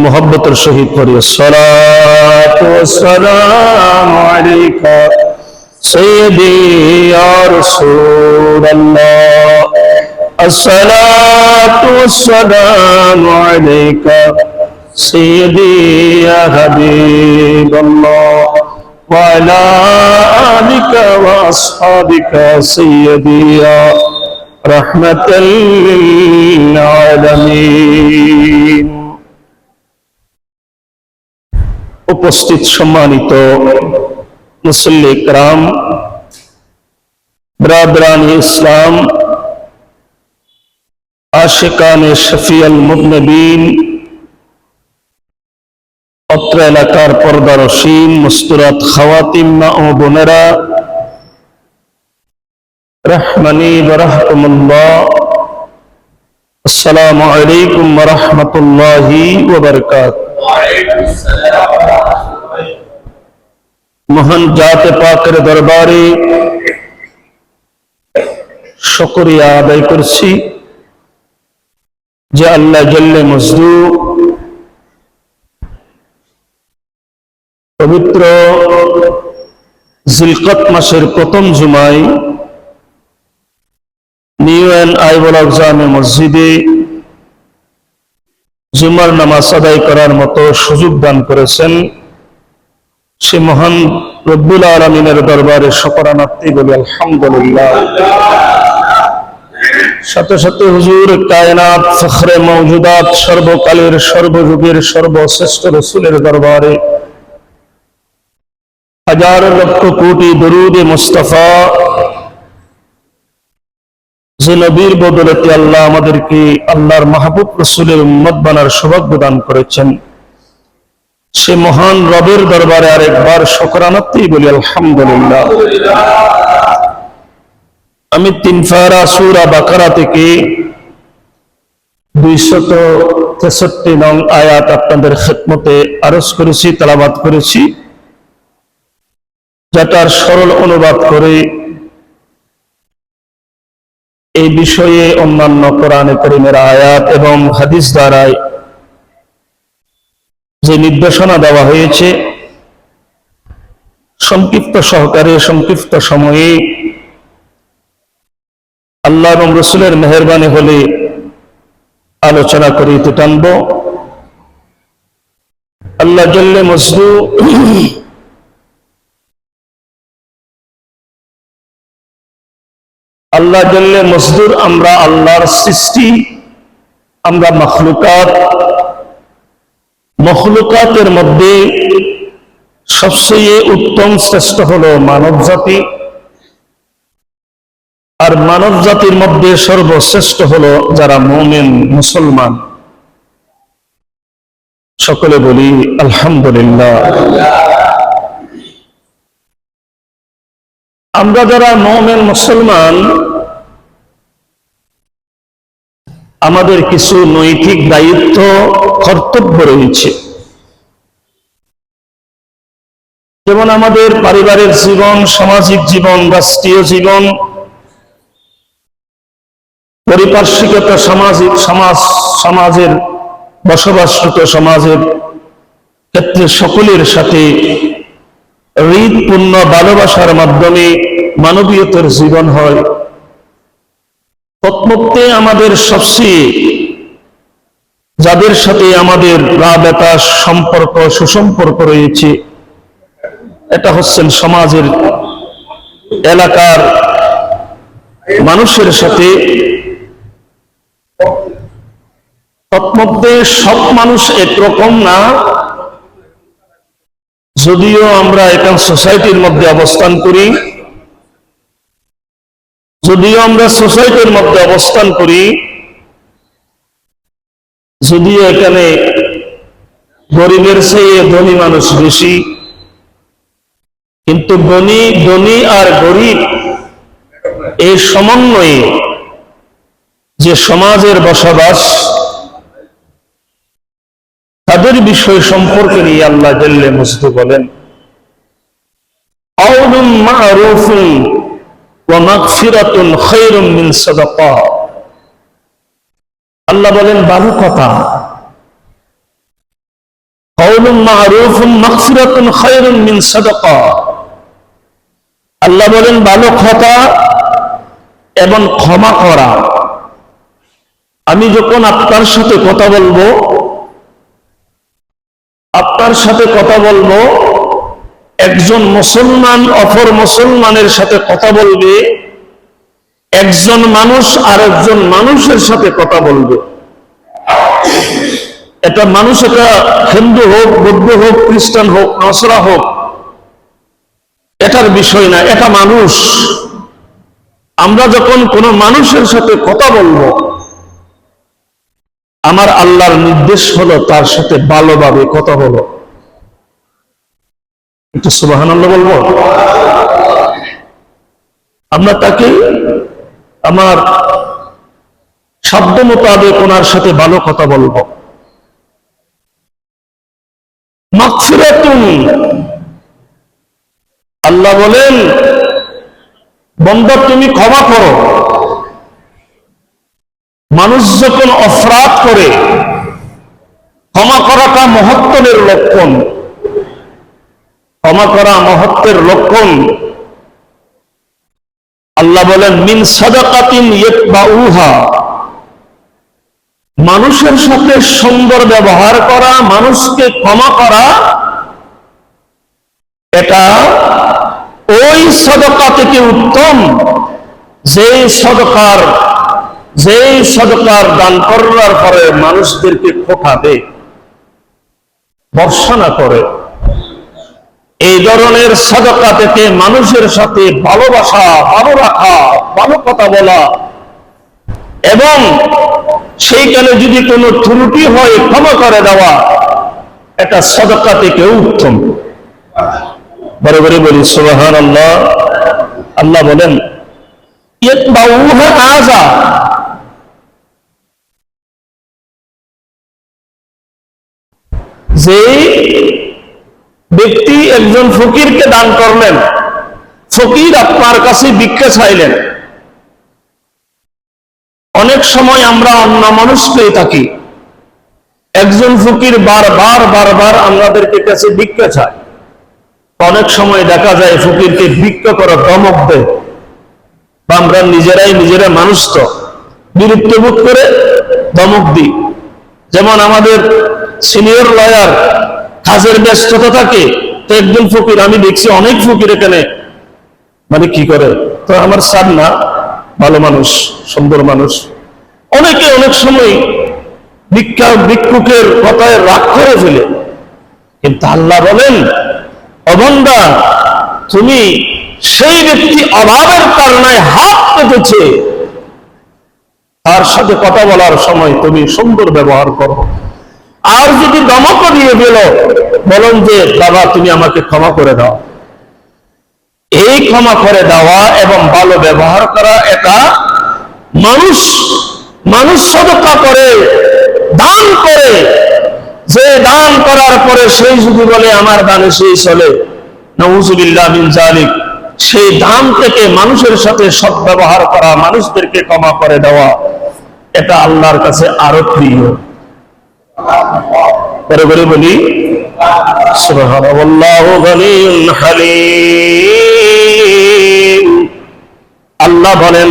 मोहब्बतर शहीद पढ़िए सलातु वस्सलामु अलैका सय्यदी या रसूल अल्लाह अस्सलातु वस्सलामु अलैका सय्यदी या हबीब अल्लाह व अला आलिका व अस्हाबिका सय्यदी या रहमतल लिल आलमीन। उपस्थित सम्मानित मुसल्ली किराम, ब्रादरान इस्लाम, आशिकान शफीअल मुज़निबीन, अत्र एलाकार पर्दारशीन मुस्तुरात खवातीम मा ओ बोनेरा, रहमानी व रहकुमुल्लाह, अस्सलामु अलैकुम व रहमतुल्लाहि व बरकातुहू। মহান জাতে পাকের দরবারে শুকরিয়া আদায় করছি যে আল্লাহ জল্লে মজদু পবিত্র জিলকত মাসের প্রথম জুমায় নিউ এন্ড আইবল জামে মসজিদে জুমার নামাজ আদায় করার মতো সুযোগ দান করেছেন। সে মহান রব্বুল আলামিনের দরবারে শুকরানার্থী বলি আলহামদুলিল্লাহ। সাথে সাথে হুজুর কায়নাত ফখরে মওজুদাত সর্বকালের সর্বযুগের সর্বশ্রেষ্ঠ রাসূলের দরবারে হাজার লক্ষ কোটি দরুদে মুস্তাফা যে নবীর বদৌলতে আল্লাহ আমাদেরকে আল্লাহর মাহবুব রাসূলের উম্মত বানার সৌভাগ্য দান করেছেন, সে মহান রবের দরবারে আরেকবার শুকরানার্থী বলি আলহামদুলিল্লাহ। আমি 3 পারা সূরা বাকারা থেকে 263 নং আয়াত আপনাদের খিদমতে আরজ করেছি, তেলাওয়াত করেছি, যেটার সরল অনুবাদ করে এই বিষয়ে অন্যান্য কোরআনে কারীমের আয়াত এবং হাদিস দ্বারায় যে নির্দেশনা দেওয়া হয়েছে সংক্ষিপ্ত সহকারে সংক্ষিপ্ত সময়ে আল্লাহ এবং রাসূলের মেহেরবানি হলে আলোচনা করিতে টানব। আল্লাহ জল্লে মজদু আল্লাহ জল্লে মজদুর আমরা আল্লাহর সৃষ্টি, আমরা মখলুকাতের মধ্যে সবচেয়ে উত্তম শ্রেষ্ঠ হলো মানব জাতি, আর মানব জাতির মধ্যে সর্বশ্রেষ্ঠ হলো যারা মুমিন মুসলমান। সকলে বলি আলহামদুলিল্লাহ। আমরা যারা মুমিন মুসলমান, আমাদের কিছু নৈতিক দায়িত্ব কর্তব্য রয়েছে। যেমন আমাদের পারিবারিক জীবন, সামাজিক জীবন, রাষ্ট্রীয় জীবন, পারিপার্শ্বিকতা, সমাজের বসবাসরত সমাজের ক্ষেত্রে সকলের সাথে হৃদপূর্ণ ভালোবাসার মাধ্যমে মানবীয়তার জীবন হয়। তৎমধ্যে আমাদের সবচেয়ে যাদের সাথে আমাদের রাবেতা সম্পর্ক, সুসম্পর্ক রয়েছে, এটা হচ্ছেন সমাজের এলাকার মানুষের সাথে। তৎমধ্যে সব মানুষ একরকম না, যদিও আমরা এখন সোসাইটির মধ্যে অবস্থান করি, যদিও এখানে গরিবের চেয়ে ধনী মানুষ বেশি, কিন্তু ধনী আর গরিব এই সমন্বয়ে যে সমাজের বসবাস, তাদের বিষয় সম্পর্কে নিয়ে আল্লাহ জাল্লে মজদু বলেন কাউলুম মা'রুফুন ওয়া মাগফিরাতুন খায়রুম মিন সাদাকাহ। আল্লাহ বলেন ভালো কথা, কাউলুম মা'রুফুন মাগফিরাতুন খায়রুন মিন সাদাকা। আল্লাহ বলেন ভালো কথা এবং ক্ষমা করা। আমি যখন আপনার সাথে কথা বলবো, একজন মুসলমান অপর মুসলমানের সাথে কথা বলবে, একজন মানুষ আরেকজন মানুষের সাথে কথা বলবে। এটা মানুষ, এটা হিন্দু হোক, বৌদ্ধ হোক, খ্রিস্টান হোক, নাসরা হোক, এটার বিষয় না, এটা মানুষ। আমরা যখন কোনো মানুষের সাথে কথা বলবো, আমার আল্লাহর নির্দেশ হলো তার সাথে ভালোভাবে কথা বলো। একটু সুবহানাল্লাহ বলবো। আমরা তাকে আমার শব্দ মোতাবেক ওনার সাথে ভালো কথা বলবো। মাগফিরাতুন, আল্লাহ বলেন বান্দা তুমি ক্ষমা করো। মানুষ যখন অপরাধ করে, ক্ষমা করাটা মহত্ত্বের লক্ষণ। ক্ষমা করা মহত্ত্বের লক্ষণ। আল্লাহ বলেন মিন সাদাকাতিন ইয়াতবাউহা, মানুষের সাথে সুন্দর ব্যবহার করা, মানুষকে ক্ষমা করা, এটা ওই সাদাকা থেকে উত্তম যেই সাদাকার দান করার পরে মানুষদেরকে খোঁটা দেয়, ভর্ৎসনা করে। এই ধরনের সাদাকা থেকে মানুষের সাথে ভালোবাসা, ভালো রাখা, ভালো কথা বলা, এবং সেইখানে যদি কোনো ত্রুটি হয় ক্ষমা করে দেওয়া, এটা সাদাকা থেকে উত্তম। বরাবর বলি সুবহানাল্লাহ। আল্লাহ বলেন ইয়াতবাউহা আযা, যে ব্যক্তি একজন ফকিরকে দান করলেন, ফকির আপনার কাছে ভিক্ষা চাইলেন। অনেক সময় আমরা অন্য মানুষ পেয়ে থাকি, একজন ফকির বারবার আমাদেরকে কাছে ভিক্ষা চায়। অনেক সময় দেখা যায় ফকিরকে ভিক্ষা করা ধমক দেয়, বা আমরা নিজেরা মানুষ তো বিরক্ত বোধ করে ধমক দিই। যেমন আমাদের সিনিয়র লয়ার কাজের ব্যস্ততা থাকে, তো একজন ফকির, আমি দেখছি অনেক ফকির এখানে মানে কি করে, তো আমার স্যার না, ভালো মানুষ, সুন্দর মানুষ, অনেকে অনেক সময় ভিক্ষুকের কথায় রাগ করে ফেলে। কিন্তু আল্লাহ বলেন ও বান্দা, তুমি সেই ব্যক্তি অভাবের কারণে হাত পেতেছে, তার সাথে কথা বলার সময় তুমি সুন্দর ব্যবহার করো। আর যদি ধমক দিয়ে গেল, বলেন যে বাবা তুমি আমাকে ক্ষমা করে দাও। এই ক্ষমা করে দেওয়া এবং ভালো ব্যবহার করা, এটা মানুষ সাদাকা করে, দান করে, যে দান করার পরে সেই যদি বলে আমার দানে সেই চলে, নাউযুবিল্লাহ মিন যালিক, সেই দান থেকে মানুষের সাথে সৎ ব্যবহার করা, মানুষদেরকে ক্ষমা করে দেওয়া, এটা আল্লাহর কাছে আরো প্রিয়। পরে বলি সুবহানাল্লাহু গনিয়্যুন হালিম। আল্লাহ বলেন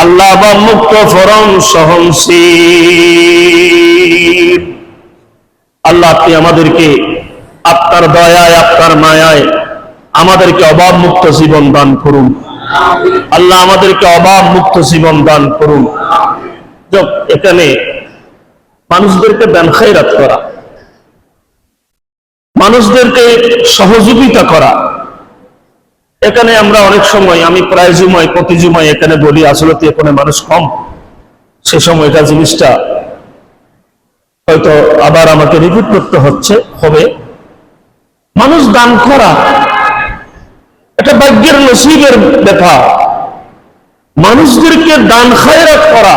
আল্লাহ বা মুক্ত ফরম সহনশীল। আল্লাহ আপনি আমাদেরকে আপনার দয়ায়, আপনার মায়ায় আমাদেরকে অভাব মুক্ত জীবন দান করুন। আল্লাহ আমাদেরকে অভাব মুক্ত জীবন দান করুন। এখানে মানুষদেরকে দান খায়রাত করা, মানুষদেরকে সহযোগিতা করা, এখানে আমরা অনেক সময়, আমি প্রায় প্রতি জুমায় এখানে বলি, আসলে তো এখানে মানুষ কম, সে সময়টা জিনিসটা হয়তো আবার আমাকে রিপিট করতে হবে। মানুষ দান করা এটা ভাগ্যের নসিবের ব্যাপার। মানুষদেরকে দান খায়রাত করা,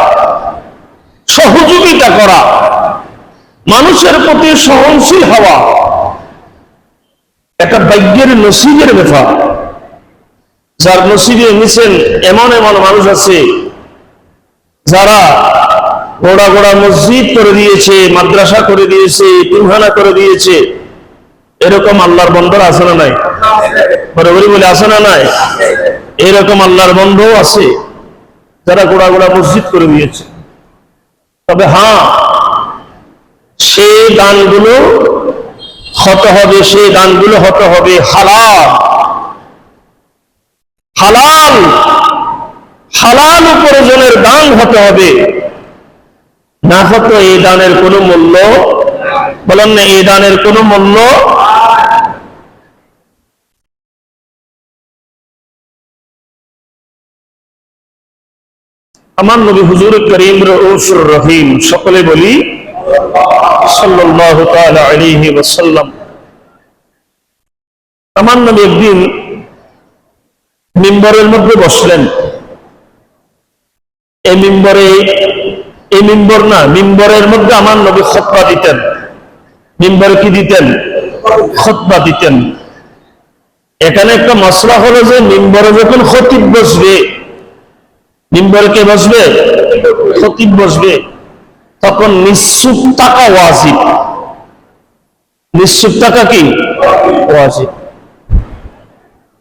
সহযোগিতা করা, মানুষের প্রতি সহনশীল হওয়া, এটা ভাগ্যের নসিবের ব্যাপার। যার নসিবে নিছেন এমন মানুষ আছে, যারা গোড়া মসজিদ করে দিয়েছে, মাদ্রাসা করে দিয়েছে, তিনখানা করে দিয়েছে, এরকম আল্লাহর বন্ধর আছে না নাই? বরাবরই বলে আছে না নাই? এরকম আল্লাহর বন্ধও আছে যারা গোড়া গোড়া মসজিদ করে দিয়েছে। তবে হ্যাঁ, সেই দানগুলো হতে হবে, সেই দানগুলো হতে হবে হালাল হালাল হালাল উপার্জনের দান হতে হবে। না হতো এই দানের কোনো মূল্য, বলেন না, এই দানের কোনো মূল্য। আমার নবী হুজুর করিম রউফুর রহিম, সকলে বলি সাল্লাল্লাহু তাআলা আলাইহি ওয়াসাল্লাম। আমার নবী একদিন মিম্বরের মধ্যে বসলেন। এই মিম্বর না, মিম্বরের মধ্যে আমার নবী খুতবা দিতেন। মিম্বরে কি দিতেন? খুতবা দিতেন। এখানে একটা মসলা হলো যে মিম্বরে যখন খতিব বসবে, মিম্বরে কে বসবে? খতিব বসবে, তখন নিশ্চুপ থাকা ওয়াজিব। নিশ্চুপ থাকা কি ওয়াজিব।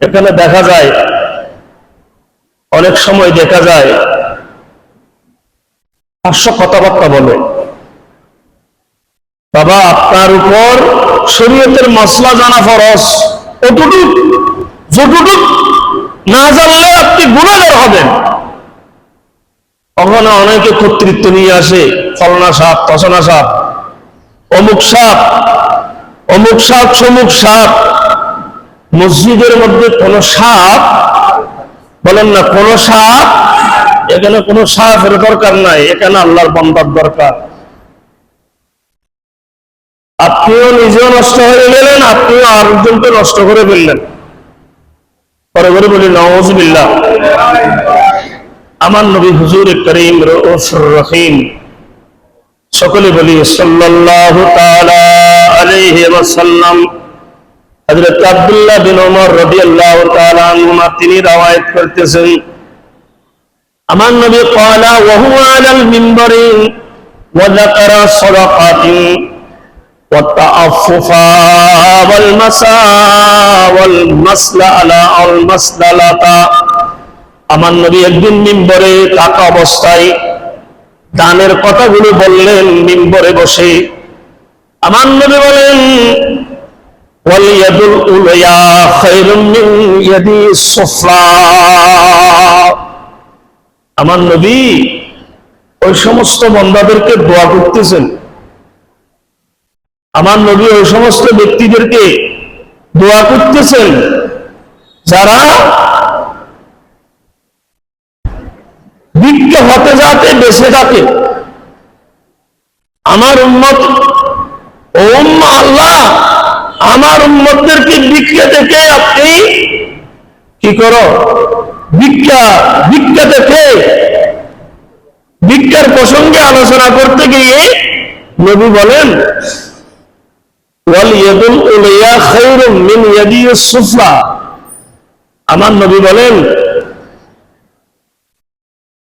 এখানে দেখা যায়, অনেক সময় দেখা যায় হাস্য কথাবার্তা বলে। বাবা, আপনার উপর শরীয়তের মাসলা জানা ফরজ, অতটুক যতটুক না জানলে আপনি গুনাহগার হবেন। ওখানে অনেকে কর্তৃত্ব নিয়ে আসে, ফলনা সাপ, তসনা সাপ, অমুক সাপ, অমুক সাপ, সমুক সাপ। মসজিদের মধ্যে কোন সাপ, বলেন না, কোন সাপ, এখানে কোন সাপের দরকার নাই, এখানে আল্লাহর বান্দার দরকার। আপনিও নিজেও নষ্ট হয়ে গেলেন, আপনিও আরেকজনকে নষ্ট করে ফেললেন। পরে করে বলি নাউযুবিল্লাহ। আমার নবী হুজুর করিম রউফুর রহিম, সকলে বলি সাল্লাল্লাহু তাআলা আলাইহি ওয়াসাল্লাম। হযরত আব্দুল্লাহ বিন ওমর রাদিয়াল্লাহু তাআলা আনহুমা তিনি রওয়ায়াত করতেছেন, আমার নবী ক্বালা ওয়া হুয়া আলাল মিম্বরি ওয়া যাকারা সাদাকাতিন ওয়া তাআফফুফা ওয়াল মাসা ওয়াল মাসলা আলা আল মাসলালাতা। আমার নবী একদিন মিম্বরে থাকা অবস্থায় দানের কথাগুলো বললেন মিম্বরে বসে। আমার নবী বলেন, ওয়াল ইয়াদুল উলয়া খায়রুম মিন ইয়াদি সুফলা। আমার নবী ওই সমস্ত বান্দাদেরকে দোয়া করতেছেন। আমার নবী ওই সমস্ত ব্যক্তিদেরকে দোয়া করতেছেন যারা ভিক্ষা হতে যাতে বেঁচে থাকে। আমার উম্মত, ও আল্লাহ, আমার উম্মতদেরকে ভিক্ষা থেকে আপনি কি করো? ভিক্ষা থেকে ভিক্ষার প্রসঙ্গে আলোচনা করতে গিয়ে নবী বলেন, ওয়াল ইয়াদুল উলিয়া খায়রুম মিন ইয়াদিস সুফলা। আমার নবী বলেন,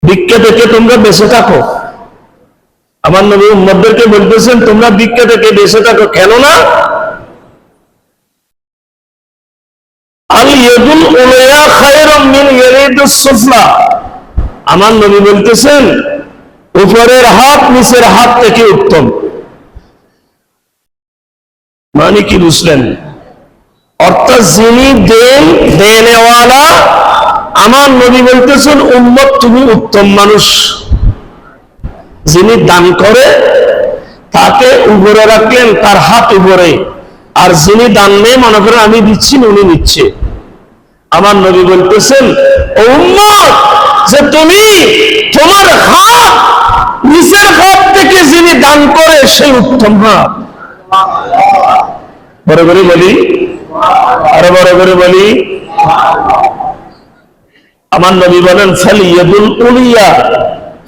ভিক্ষা থেকে তোমরা বেঁচে থাকো। আমার নবী উম্মতদেরকে বলতেছেন, তোমরা ভিক্ষা থেকে বেঁচে থাকো। কেন না? আল ইয়াদুল উলিয়া খায়রুম মিন ইয়াদিস সুফলা। আমার নবী বলতেছেন, উপরের হাত নিচের হাত থেকে উত্তম। মানে কি বুঝলেন? অর্থাৎ যিনি দেনেওয়ালা, আমার নবী বলতেছেন, উম্মত তুমি উত্তম মানুষ। যিনি দান করে তাকে উপরে রাখলেন, তার হাত উপরে, আর যিনি দান নেই, মনে করেন আমি দিচ্ছি, উনি নিচ্ছে। আমার নবী বলতেছেন, ও উম্মত, যে তুমি তোমার হাত নিচের হাত থেকে যিনি দান করে সেই উত্তম হাত। বড় করে বলি, আরো বড় করে বলি। আমার নবী বলেন, ফালিয়াদুল উলিয়া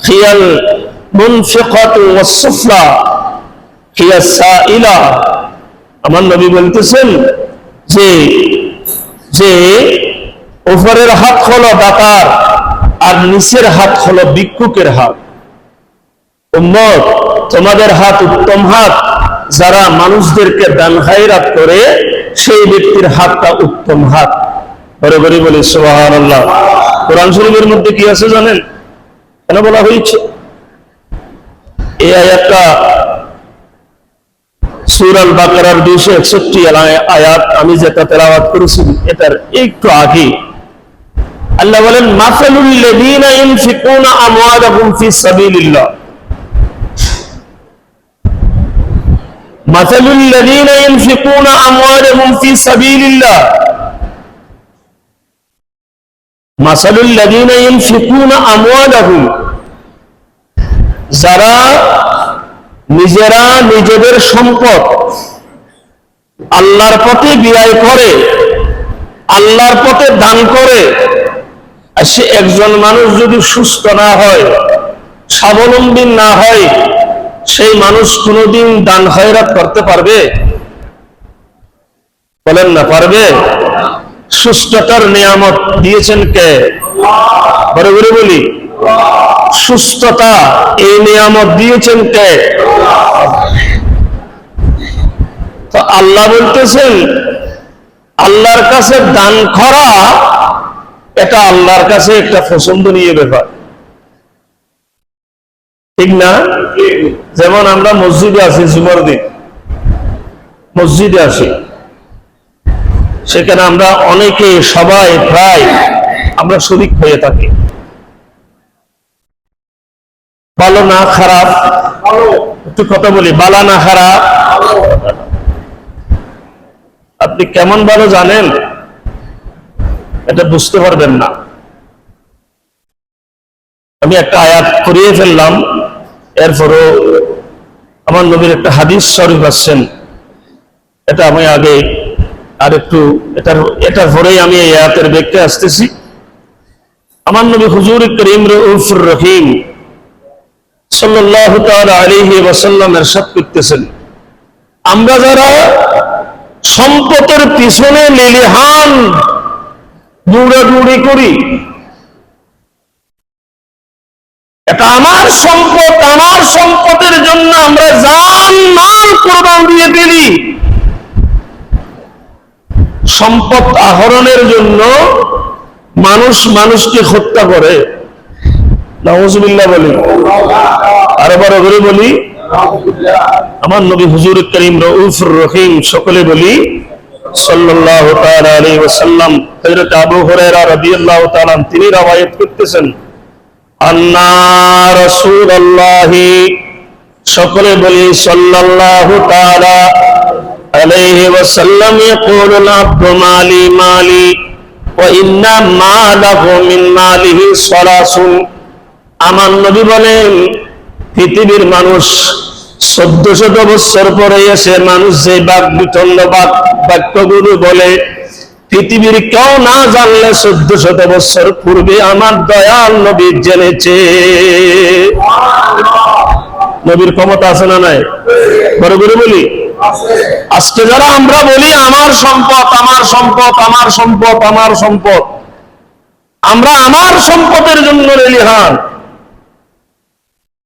খিয়াল মুনফিকাতু ওয়াস সুফলা খিয়াস সাইলা। আমার নবী বলতেছেন যে যে উপরের হাত হলো দাতার, আর নিচের হাত হলো ভিক্ষুকের হাত। উম্মত, তোমাদের হাত উত্তম হাত, যারা মানুষদেরকে দান খায়রাত করে সেই ব্যক্তির হাতটা উত্তম হাত। বড় করে বলি সুবহানাল্লাহ। কোরআন শরীফের মধ্যে কি আছে জানেন কেন বলা হয়েছে? এই আয়াতটা সূরা আল বাকারার 261 আয়াত, আমি যেটা তেলাওয়াত করেছি এটার একটু আগে আল্লাহ বলেন, মাসালুল লাযীনা ইউনফিকুনা আমওয়ালাহুম ফিস সাবিলিল্লাহ, মাসালুল লাযীনা ইউনফিকুনা আমওয়ালাহুম ফিস সাবিলিল্লাহ, মাসালুল লাযীনা ইউনফিকুনা আমওয়ালাহুম, যারা নিজেরা নিজেদের সম্পদ আল্লাহর পথে ব্যয় করে, আল্লাহর পথে দান করে, আর সে একজন মানুষ যদি সুস্থ না হয়, স্বাবলম্বী না হয়, সেই মানুষ কোনোদিন দান খয়রাত করতে পারবে? বলেন না, পারবে? সুস্থতার নিয়ামত দিয়েছেন কে? বড় করে বলি, সুস্থতা এই নিয়ামত দিয়েছেন কে? তো আল্লাহ বলতেছেন, আল্লাহর কাছে দান করা এটা আল্লাহর কাছে একটা পছন্দনীয় ব্যাপার, ঠিক না? যেমন আমরা মসজিদে আছি, জুমার দিন মসজিদে আসি, সেখানে আমরা অনেকে, সবাই প্রায় আমরা শরীক হয়ে থাকি। ভালো না খারাপ? একটু কথা বলি, বালা না খারাপ? আপনি কেমন ভালো জানেন এটা বুঝতে পারবেন না। আমি একটা আয়াত করিয়ে ফেললাম, এরপরও আমার নবীর একটা হাদিস শরীফ আসছেন, এটা আমি আগে আর একটু এটার পরেই আমি এই আয়াতের ব্যাখ্যা আসতেছি। আমার নবী হুজুর করিম রউফুর রহিম সাল্লাল্লাহু তাআলা আলাইহি ওয়াসাল্লাম ইরশাদ করতেছেন, আমরা যারা সম্পদের পিছনে লেলিহান দৌড়াদৌড়ি করি, এটা আমার সম্পদ, আমার সম্পদের জন্য আমরা জান মাল কুরবান দিয়ে ফেলি, সম্পদ আহরণের জন্য মানুষ মানুষকে হত্যা করে, নাউযুবিল্লাহ বলি, আরো বড় করে বলি, আমার নবী হুজুর করিম রউফুর রহিম, সকলে বলি সাল্লাল্লাহু তাআলা আলাইহি ওয়াসাল্লাম। হযরত আবু হুরায়রা রাদিয়াল্লাহু তাআলা তিনি রওয়ায়াত করতেছেন, আন্না রাসূলুল্লাহি, সকলে বলি সাল্লাল্লাহু তাআলা আলাইহি ওয়াসাল্লাম, ইয়াকুলুল আবদু মালি মালি ওয়া ইন্না মালাহু মিন মালিহি সালাসুন। আমার নবী বলেন, পৃথিবীর মানুষ 1400 বছর পরে এসে মানুষ যে বাকবিতণ্ড বাক্যগুলো বলে, পৃথিবীর কেউ না জানলে 1400 বছর পূর্বে আমার দয়াল নবী জেনেছে। নবীর ক্ষমতা আছে না নাই? বড় করে বলি, আজকে যারা আমরা বলি আমার সম্পদ, আমার সম্পদ, আমার সম্পদ, আমার সম্পদ, আমরা আমার সম্পদের জন্য লেলিহান।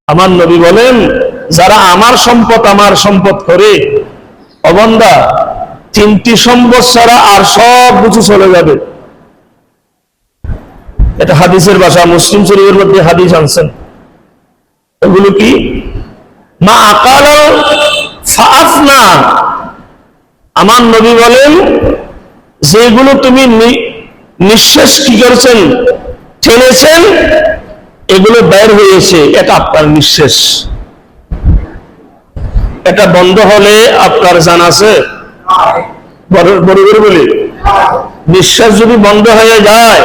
আমার নবী বলেন, যারা আমার সম্পদ করে, অবন্দা 3টি সম্পদ ছাড়া আর সব কিছু চলে যাবে। এটা হাদিসের ভাষা, মুসলিম শরীফের মধ্যে হাদিস আনছেন। এগুলো কি? মা আকাল ফাআফনা। আমার নবী বলেন, যেগুলো তুমি নিঃশ্বাস কি করেছেন, ঠেলেছেন, এগুলো বের হয়েছে, এটা আপনার নিঃশ্বাস। এটা বন্ধ হলে আপনার জান আছে? বড় করে বলি, নিঃশ্বাস যদি বন্ধ হয়ে যায়,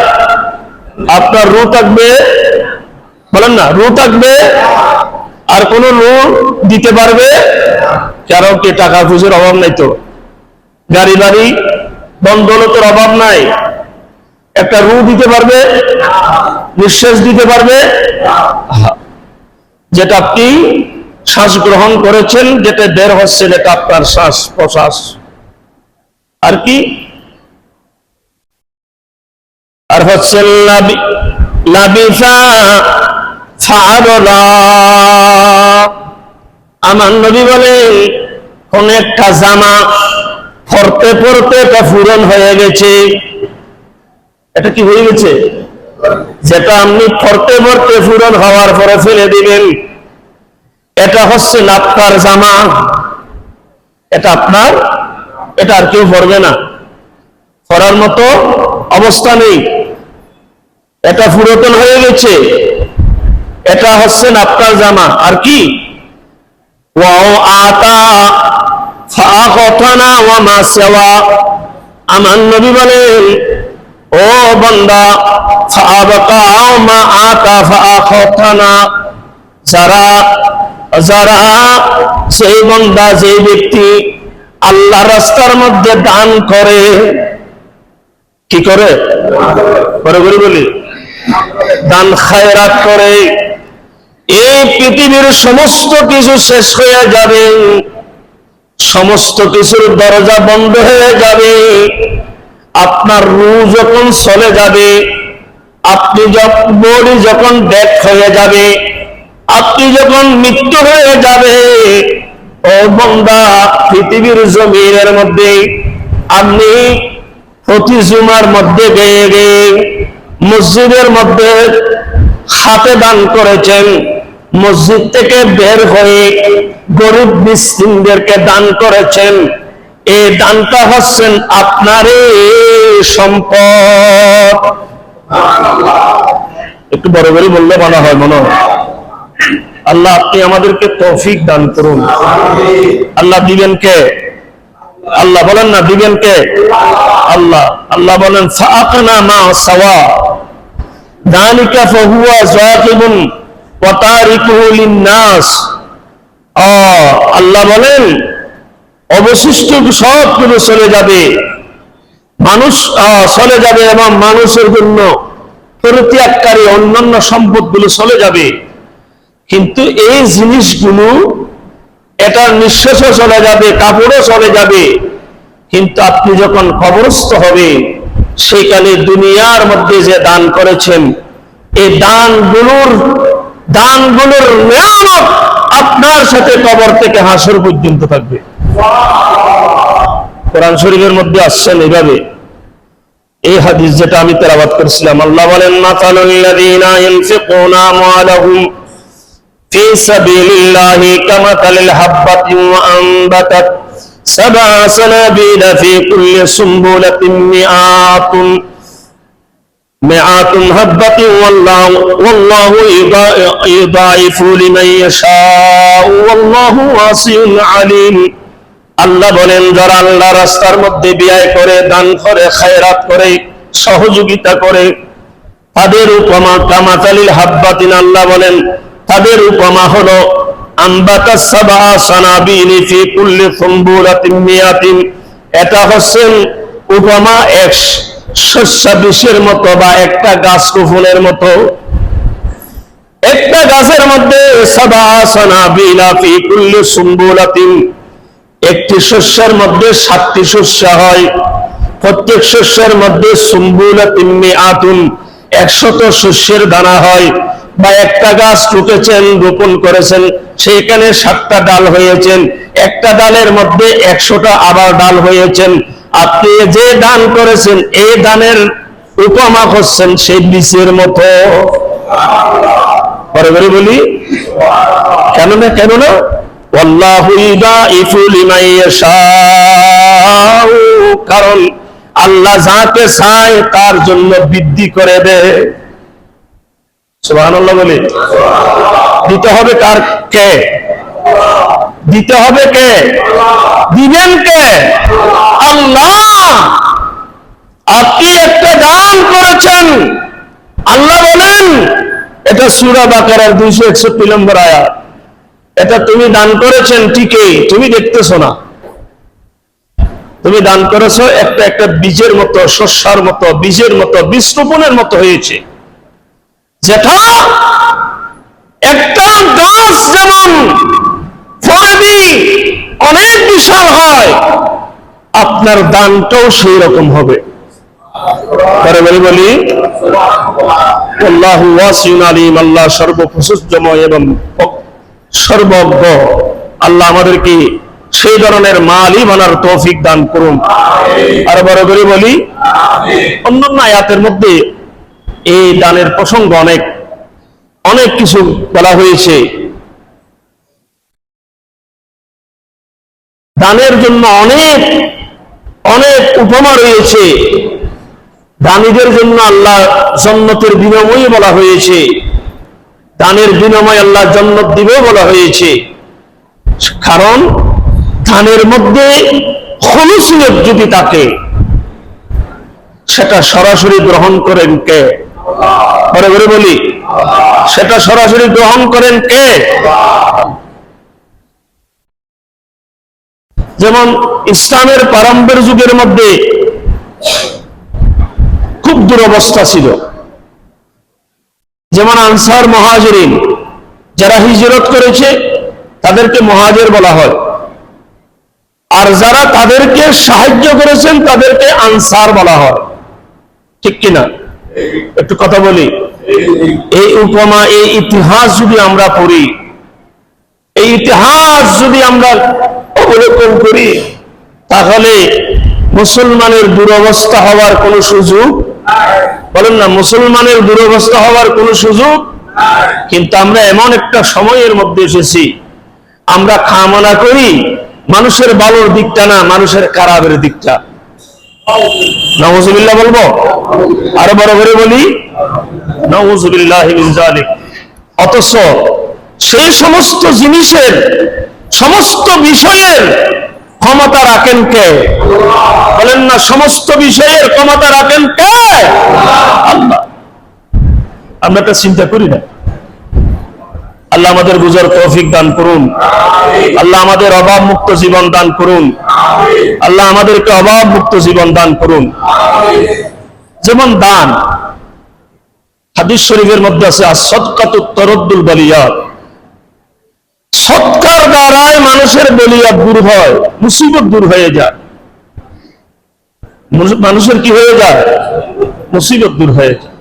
আপনার রূহ থাকবে? বলেন না, রূহ থাকবে? আর কোন রূহ দিতে পারবে? কারণ কি টাকা পয়সার অভাব নাই, তো গাড়ি বাড়ি দৌলতের অভাব নাই, একটা রূহ দিতে পারবে? নিঃশ্বাস দিতে পারবে? যেটা আপনি শ্বাস গ্রহণ করেছেন, যেটা বের হচ্ছে, এটা আপনার শ্বাস প্রশ্বাস। আর কি? আর হচ্ছে লাবিসা ফাআলা। আমার নবী বলেন, কোন একটা জামা পড়তে পড়তে এটা পূরণ হয়ে গেছে। এটা কি হয়ে গেছে? যেটা আপনি পড়তে পড়তে পূরণ হওয়ার পরে ফেলে দিবেন, এটা হচ্ছে আপনার জামা, এটা আপনার, এটা আর কেউ পড়বে না, পড়ার মতো অবস্থা নেই। এটা পুরাতন হয়ে গেছে, এটা হচ্ছে আপনার জামা। আর কি ওয়াও আতা ফাআখাতানা ওয়া মা সাওয়া, আমার নবী বলেন ও বান্দা ফাআবাকা মা আতা ফাআখাতানা, যারা যারা সেই বান্দা, যে ব্যক্তি আল্লাহ রাস্তার মধ্যে দান করে, কি করে? করে বলি দান খায়রাত করে, এই পৃথিবীর সমস্ত কিছু শেষ হয়ে যাবে, সমস্ত কিছুর দরজা বন্ধ হয়ে যাবে, আপনার রূহ যখন চলে যাবে, আপনি বডি যখন ডেথ হয়ে যাবে, আপনি যখন মৃত্যু হয়ে যাবে, ও বান্দা পৃথিবীর জমিনের মধ্যে আপনি প্রতি জুমার মধ্যে গিয়ে গিয়ে মসজিদের মধ্যে হাতে দান করেছেন, মসজিদ থেকে বের হয়ে গরিব মিসকিনদেরকে দান করেছেন, এই দানটা হচ্ছেন আপনারই সম্পদ। একটু বড় করে বললে ভালো হয় মনে হয়। আল্লাহ আপনি আমাদেরকে তৌফিক দান করুন। আল্লাহ দিবেন কে? আল্লাহ বলেন না দিবেন কে? আল্লাহ। আল্লাহ বলেন ফাআকানা মা সাওয়া যালিকা ফাহুয়া যাকিবুন ওয়া তারিকুহু লিন-নাস। আল্লাহ বলেন অবশিষ্ট সব কিছু চলে যাবে, মানুষ চলে যাবে এবং মানুষের জন্য পরিত্যাগকারী অন্যান্য সম্পদগুলো চলে যাবে, কিন্তু এই জিনিসগুলো, এটার নিঃশ্বাসও চলে যাবে, কাপড়ও চলে যাবে, কিন্তু আপনি যখন কবরস্থ হবে সেখানে দুনিয়ার মধ্যে যে দান করেছেন, এই দানগুলোর নিয়ামত আপনার সাথে কবর থেকে হাসর পর্যন্ত থাকবে। কোরআন শরীফের মধ্যে আসছেন এইভাবে, এই হাদিস যেটা আমি তেলাওয়াত করেছিলাম। আল্লাহ বলেন মাতালুল লাযীনা ইউনফিকুনা আমওয়ালাহুম ফি সাবিলিল্লাহি কামাতালিল হাব্বাতিন ওয়া আনবাতাত সাবআ সানাবিলা ফি কুল্লি সুমবুলাতিন মিআতুন হাব্বাতিন ওয়াল্লাহু ইউদাইফু লিমান ইয়াশাউ ওয়াল্লাহু ওয়াসিউন আলীম। আল্লাহ বলেন যারা আল্লাহ রাস্তার মধ্যে ব্যয় করে, দান করে, খায়রাত করে, সহযোগিতা করে, তাদের উপমা কামাতালিল হাব্বাতিন, আল্লাহ বলেন তাদের উপমা হলো আনবাতাস সাবআ সানাবিল ফি কুল্লি সুমবুলাতিন মিআতিন, এটা হচ্ছেন উপমা এক শস্যাবৃষের মতো বা একটা গাছ রোপণের মতো। একটা গাছের মধ্যে সাবআ সানাবিলা ফি কুল্লি সুমবুলাতিন, একটি শস্যের মধ্যে 7টি শস্য হয়, প্রত্যেক শস্যের মধ্যে সুমবুলাতিন মিআতুন, 100 শস্যের দানা হয়। বা একটা গাছ টুকেছেন, রোপণ করেছেন, সেইখানে 7টা ডাল হয়েছেন, একটা ডালের মধ্যে 100টা আবার ডাল হয়েছেন। আপনি যে দান করেছেন এই দানের উপমা হচ্ছেন সেই বীজের মতো। পরে বলি কেন না ওয়াল্লাহু ইউদাইফু লিমান ইয়াশাউ, কারণ আল্লাহ যাকে চায় তার জন্য বৃদ্ধি করে দেয়। সুবহানাল্লাহ বলি। দিতে হবে কার? কে দিতে হবে? কে দিবেন? কে? আল্লাহ। আপনি একটা দান করেছেন, আল্লাহ বলেন, এটা সূরা বাকারার 261 নম্বর আয়াত, এটা তুমি দান করেছেন ঠিকই, তুমি দেখতেছো না, তুমি দান করেছো একটা বীজের মতো, শস্যের মতো, বীজের মতো, বীজ রোপণের মতো হয়েছে, যেটা একটা গাছ যেমন ফলবি অনেক বিশাল হয়, আপনার দানটাও সেই রকম হবে। বলি আল্লাহু ওয়াসিউন আলীম, আল্লাহ সর্বপ্রশস্তময় এবং সর্বজ্ঞ। আল্লাহ আমাদেরকে সেই ধরনের মালই বানার তৌফিক দান করুন। আর বড় করে বলি, অন্যান্য আয়াতের মধ্যে এই দানের প্রসঙ্গ অনেক কিছু বলা হয়েছে। দানের জন্য অনেক অনেক উপমা রয়েছে। দানীদের জন্য আল্লাহ জান্নাতের বিনিময় বলা হয়েছে, দানের বিনিময় আল্লাহ জান্নাত দিবে বলা হয়েছে। কারণ দানের মধ্যে খুলুসিয়ত যদি থাকে, সেটা সরাসরি গ্রহণ করেন কে? ঘরে ঘরে বলি, সেটা সরাসরি গ্রহণ করেন কে? যেমন ইসলামের প্রারম্ভের যুগের মধ্যে খুব দুরবস্থা ছিল। যেমন আনসার মুহাজিরিন, যারা হিজরত করেছে তাদেরকে মুহাজির বলা হয়, আর যারা তাদেরকে সাহায্য করেছেন তাদেরকে আনসার বলা হয়। ঠিক কিনা? একটু কথা বলি। এই উপমা, এই ইতিহাস যদি আমরা পড়ি, এই ইতিহাস যদি আমরা অবলোকন করি, তাহলে মুসলমানের দুরবস্থা হওয়ার কোন সুযোগ, বলেন না, মুসলমানের দুরবস্থা হওয়ার কোন সুযোগ। কিন্তু আমরা এমন একটা সময়ের মধ্যে এসেছি, আমরা কামনা করি মানুষের ভালোর দিকটা না, মানুষের খারাপের দিকটা। নাউযুবিল্লাহ বলবো? আরো বড় করে বলি, নাউযুবিল্লাহি মিন যালিক। অথচ সেই সমস্ত জিনিসের, সমস্ত বিষয়ের ক্ষমতা রাখেন কে? বলেন না, সমস্ত বিষয়ের ক্ষমতা রাখেন কে? আল্লাহ। আমরা এটা চিন্তা করি না। আল্লাহ আমাদের বুঝার তৌফিক দান করুন। আল্লাহ আমাদের অভাব মুক্ত জীবন দান করুন। আল্লাহ আমাদেরকে অভাব মুক্ত জীবন দান করুন। যেমন দান, হাদিস শরীফের মধ্যে আছে, as-সাদকাতুত তারাদ্দুল বালিয়াত। সৎকার দ্বারাই মানুষের বলিয়াত দূর হয়, মুসিবত দূর হয়ে যায়। মানুষের কি হয়ে যায়? মুসিবত দূর হয়ে যায়।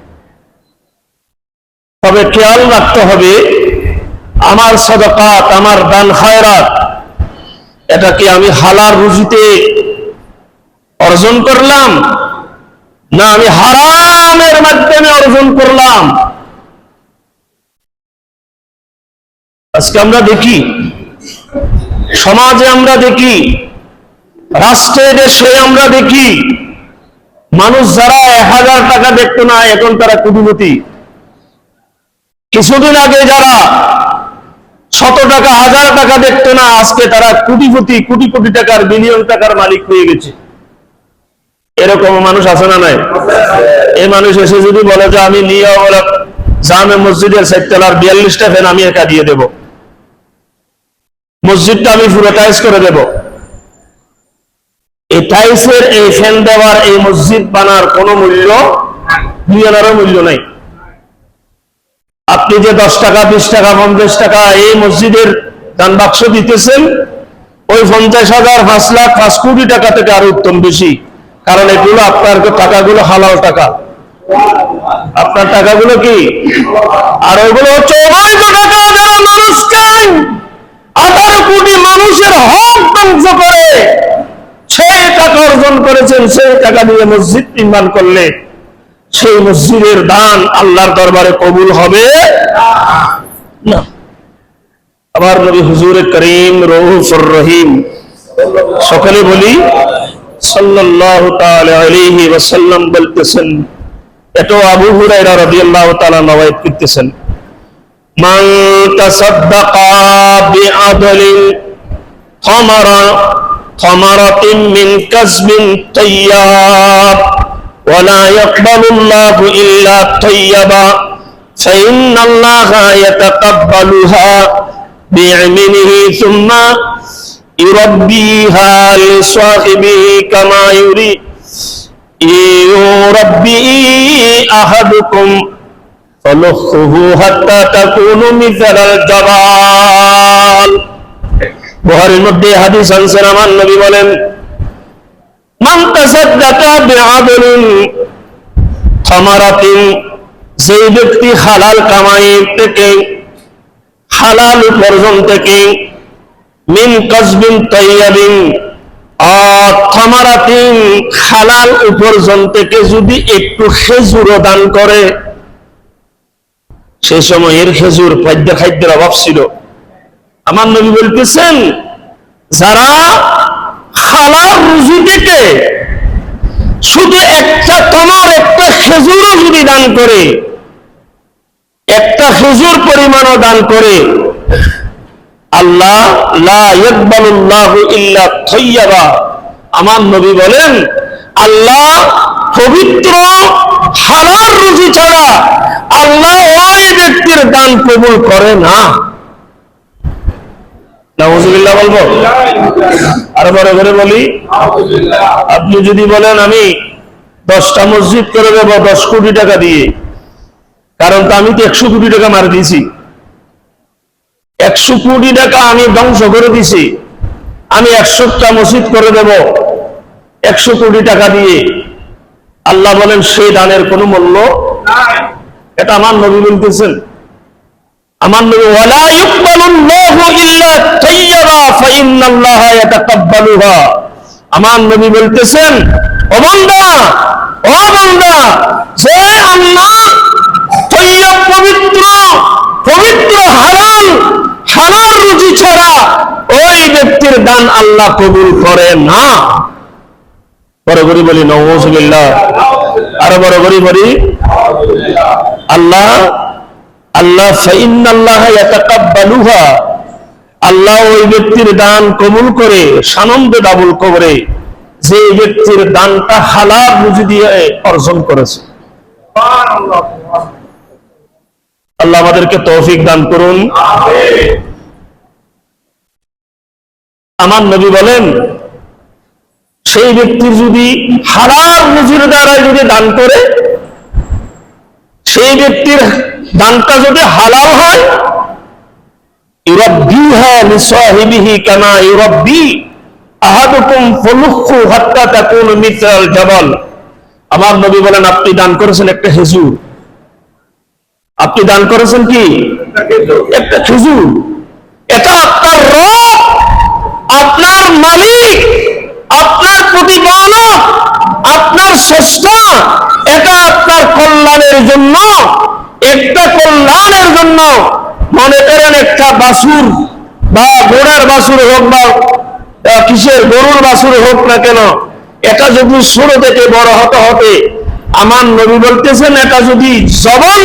তবে খেয়াল রাখতে হবে, আমার সাদাকাত, আমার দান খায়রাত, এটা কি আমি হালাল রুজিতে অর্জন করলাম, না আমি হারামের মাধ্যমে অর্জন করলাম? আজকে আমরা দেখি, সমাজে আমরা দেখি, রাষ্ট্রে দেশে আমরা দেখি, মানুষ যারা 1000 টাকা দেখতো না, এখন তারা কোটিপতি। কিছুদিন আগে যারা 100 টাকা, 1000 টাকা দেখতো না, আজকে তারা কোটিপতি, কোটি কোটি টাকার, বিলিয়ন টাকার মালিক হয়ে গেছে। এরকম মানুষ আছে না নাই? এই মানুষ এসে যদি বলে যে আমি নিয়ে জামে মসজিদের 4 তলার 42টা ফ্যান আমি একা দিয়ে দেব, মসজিদটা আমি পুরো টাইলস করে দেব, এই টাইলসের, এই ফ্যান দেওয়ার, এই মসজিদ বানার কোনো মূল্য, দুনিয়ারও মূল্য নাই। আপনি যে 10 টাকা, 20 টাকা, 50 টাকা এই মসজিদের দান বাক্স দিতেছেন, ওই 50,000, 5 লাখ, 5 কোটি টাকা থেকে আরো উত্তম বেশি। কারণ এগুলো আপনার টাকাগুলো হালাল টাকা, আপনার টাকাগুলো কি, আর ওইগুলো হচ্ছে অবৈধ টাকা, যারা মানুষকে 18 কোটি মানুষের হক ধ্বংস করে সেই টাকা অর্জন করেছেন। সেই টাকা দিয়ে মসজিদ নির্মাণ করলে সেই মসজিদের দান আল্লাহর দরবারে কবুল হবে না। আবার নবী হুজুরে করিম রউফুর রহিম, সকলে বলি সাল্লাল্লাহু তাআলা আলাইহি ওয়াসাল্লাম বলতেছেন, এটা আবু হুরায়রা রাদিয়াল্লাহু তাআলা নওয়ায়েত করতেছেন, মান তাসাদ্দাকা বিআদলিন থামারাতিন মিন কাসবিন তাইয়্যাব ولا يقبل الله إلا طيبا فإن الله يتقبلها بيمينه ثم يربيها لصاحبه كما يربي أحدكم فلخه حتى تكون مثل الجبال। বুখারীর মধ্যে হাদিস আনছেন, আমার নবী বলেন, মান তাসাদ্দাকা বিআদলিন থামারাতিন, যে ব্যক্তি হালাল কামাই থেকে, হালাল উপার্জন থেকে, মিন কাসবিন তাইয়্যিবিন থামারাতিন, হালাল উপার্জন থেকে যদি একটু খেজুরও দান করে। সেই সময়ের খেজুর খাদ্যের অভাব ছিল। আমার নবী বলতেছেন, যারা হালাল রুজি থেকে শুধু একটা তোমার একটা খেজুরও যদি দান করে, একটা খেজুর পরিমাণও দান করে, আল্লাহ লা ইয়াকবালুল্লাহু ইল্লা তাইয়্যিবা, আমার নবী বলেন আল্লাহ পবিত্র হালাল রুজি ছাড়া আল্লাহ ওই ব্যক্তির দান কবুল করে না। নাউযুবিল্লাহ বলবো? আর বড় করে বলি, আপনি যদি বলেন আমি 10টা মসজিদ করে দেব 10 কোটি টাকা দিয়ে, কারণ তো আমি তো 100 কোটি টাকা মার দিয়েছি, 100 কোটি টাকা আমি ধ্বংস করে দিছি, আমি 100টা মসজিদ করে দেব 100 কোটি টাকা দিয়ে। আল্লাহ বলেন সেই দানের কোনো মূল্য নাই। এটা আমার নবী বলতেছেন। আমার নবী ওয়ালা ইউকবালুল্লাহু ইল্লা তাইয়্যিবা ফাইন্নাল্লাহা ইয়াতাকাব্বালুহা, আমার নবী বলতেছেন, ও বান্দা যে আল্লাহ তাইয়্যিব পবিত্র হালাল রুজি ছাড়া ওই ব্যক্তির দান আল্লাহ কবুল করে না। বড় করে বলি নাউযুবিল্লাহ। আর বড় করে বলি আল্লাহ ফাইন্নাল্লাহা ইয়াতাকাব্বালুহা, আল্লাহ ওই ব্যক্তির দান কবুল করে, সানন্দে ডাবল করে, যে ব্যক্তির দানটা হালাল রুজি দিয়ে অর্জন করেছে। আল্লাহ আমাদেরকে তৌফিক দান করুন। আমার নবী বলেন সেই ব্যক্তির যদি হালাল রুজির দ্বারা যদি দান করে, সেই ব্যক্তির দানটা যদি হালাল হয়, ইউরাব্বিহা লিসাহিবিহি কামা ইউরাব্বি আহাদুকুম ফুলুহু হাত্তা তাকুনু মিসলাল জাবাল। আমার নবী বলেন আপনি দান করেছেন একটা খেজুর, আপনি দান করেছেন কি একটা খেজুর, এটা আপনার রব, আপনার মালিক, আপনার প্রতিপালক, আপনার স্রষ্টা, এটা আপনার কল্যাণের জন্য, একটা কল্যাণের জন্য। মনে করেন একটা বাছুর বা ঘোড়ার বাছুর হোক বা কিসের গরুর বাছুর হোক না কেন, এটা যদি ছোট থেকে বড় হতে হতে, আমার নবী বলতেছেন এটা যদি জবল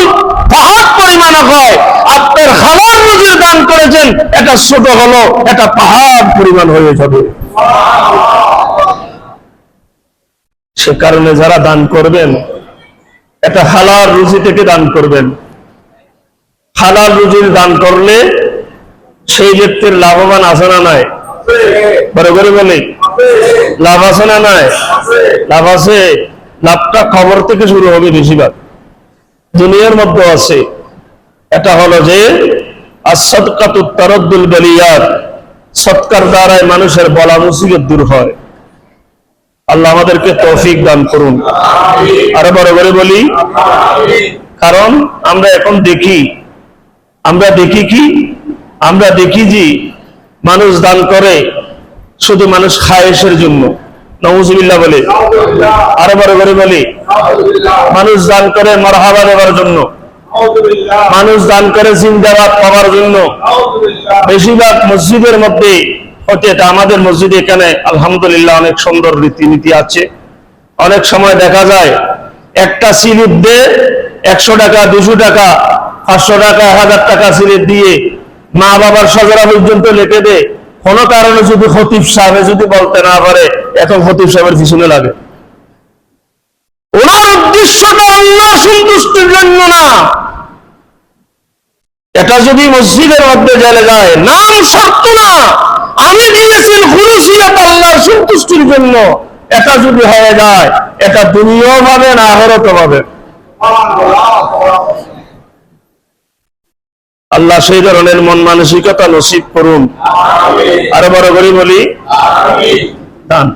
পাহাড় পরিমাণ হয়, আপনার হালাল রুজির দান করেছেন, এটা ছোট হলো, এটা পাহাড় পরিমাণ হয়ে যাবে। সে কারণে যারা দান করবেন, এটা হালাল রুজি থেকে দান করবেন। হালাল রুজির দান করলে সেই ব্যক্তির লাভবান আছে না নাই? বড় করে বলি, লাভ আছে না নাই? লাভ আছে। লাভটা খবর থেকে শুরু হবে, বেশিরভাগ দুনিয়ার মধ্যে আছে। এটা হলো যে as-সাদকাতুত তারাদ্দুল বালিয়াত, সৎকার দ্বারাই মানুষের বলা মুসিবত দূর হয়। আল্লাহ আমাদেরকে তৌফিক দান করুন। আরো বড় করে বলি, কারণ আমরা এখন দেখি, আমরা দেখি যে মানুষ দান করে শুধু মানুষ খায়েশের জন্য। নাউযুবিল্লাহ বলে। আরো বড় করে বলি, মানুষ দান করে মারহাবা দেওয়ার জন্য, মানুষ দান করে জিন্দাবাদ পাওয়ার জন্য। বেশিরভাগ মসজিদের মধ্যে হতে, এটা আমাদের মসজিদে এখানে আলহামদুলিল্লাহ অনেক সুন্দর রীতিনীতি আছে। অনেক সময় দেখা যায় একটা স্লিপ দিয়ে 100 টাকা, 200 টাকা, 500 টাকা, 1000 টাকা স্লিপ দিয়ে মা বাবার সজরা পর্যন্ত লিখে দেয়। কোন কারণে যদি খতিব সাহেব যদি বলতে না পারে, এখন খতিব সাহেবের পিছনে লাগে। ওনার উদ্দেশ্যটা আল্লাহর সন্তুষ্টির জন্য না। এটা যদি মসজিদের মধ্যে চলে যায়, নাম শর্ত না, আমি দিয়েছি খুলুসিয়াত আল্লাহর সন্তুষ্টির জন্য, এটা যদি হয়ে যায়, এটা দুনিয়াও পাবে না আখিরাতও পাবে। আল্লাহ সেই ধরনের মন মানসিকতা নসিব করুন। আরো বড় করে বলি, দান।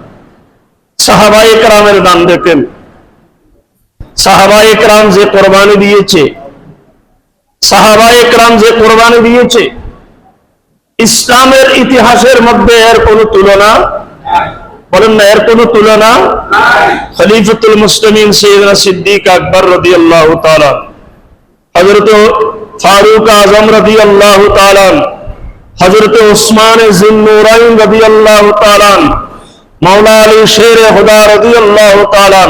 সাহাবায়ে কেরামের দান দেখেন, সাহাবায়ে কেরাম যে কোরবানি দিয়েছে, সাহাবায়ে কেরাম যে কোরবানি দিয়েছে, ইসলামের ইতিহাসের মধ্যে এর কোনো তুলনা, বলেন না, এর কোনো তুলনা। খলিফাতুল মুসলিমিন সাইয়েদনা সিদ্দিক আকবর রাদিয়াল্লাহু তাআলা, হযরত ফারুক আযম রাদিয়াল্লাহু তাআলা, হযরত উসমান যুন্নুরাইন রাদিয়াল্লাহু তাআলা, মাওলা আলী শেরে খুদা রাদিয়াল্লাহু তাআলা,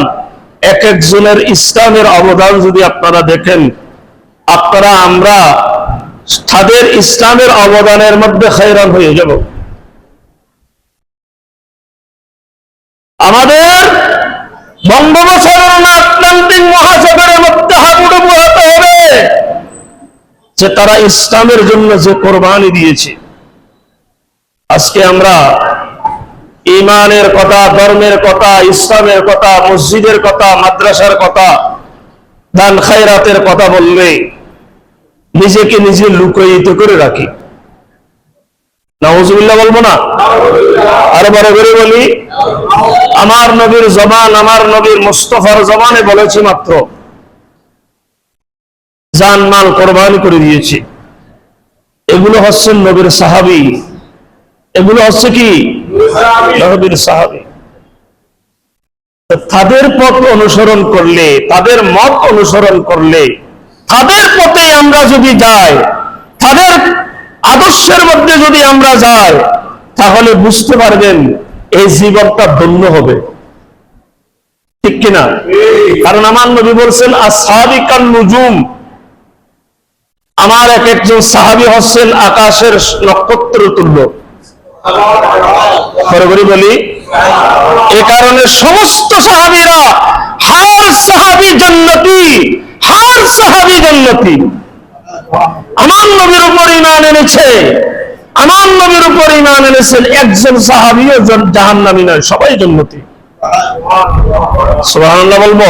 এক একজনের ইসলামের অবদান যদি আপনারা দেখেন, আপনারা আমরা তাদের ইসলামের অবদানের মধ্যে hayran হয়ে যাব। আমাদের বঙ্গোপসাগর আটলান্টিক মহাসাগরের মধ্যে হাবুডুবু হতে হবে যে তারা ইসলামের জন্য যে কোরবানি দিয়েছে। আজকে আমরা ঈমানের কথা, ধর্মের কথা, ইসলামের কথা, মসজিদের কথা, মাদ্রাসার কথা, দান খায়রাতের কথা বললে নিজেকে নিজে লুকায়িত করে রাখি। নাউজুবিল্লাহ বলবো না? আরো বড় করে বলি, আমার নবীর জবান, আমার নবীর মুস্তাফার জবানে বলেছি মাত্র জান মাল কোরবানি করে দিয়েছি। এগুলো হচ্ছেন নবীর সাহাবী, এগুলো হচ্ছে কি নবীর সাহাবী। তাদের পথ অনুসরণ করলে, তাদের মত অনুসরণ করলে, তাদের পথে আমরা যদি যাই, তাদের আদর্শের মধ্যে যদি আমরা যাই, তাহলে বুঝতে পারবেন এই জীবনটা ধন্য হবে, ঠিক কিনা? কারণ আমার নবী বলছেন আসহাবী কান নুজুম, আমার এক একজন সাহাবী হচ্ছেন আকাশের নক্ষত্র তুল্য। বরাবরই বলি, এ কারণে সমস্ত সাহাবীরা হার সাহাবী জান্নাতি, হার সাহাবী জান্নাতি। আমার নবীর উপর ঈমান এনেছে, আমার নবীর উপর ঈমান এনেছেন একজন সাহাবীও জাহান্নামী নয়, সবাই জান্নাতি। সুবহানাল্লাহ বলবো?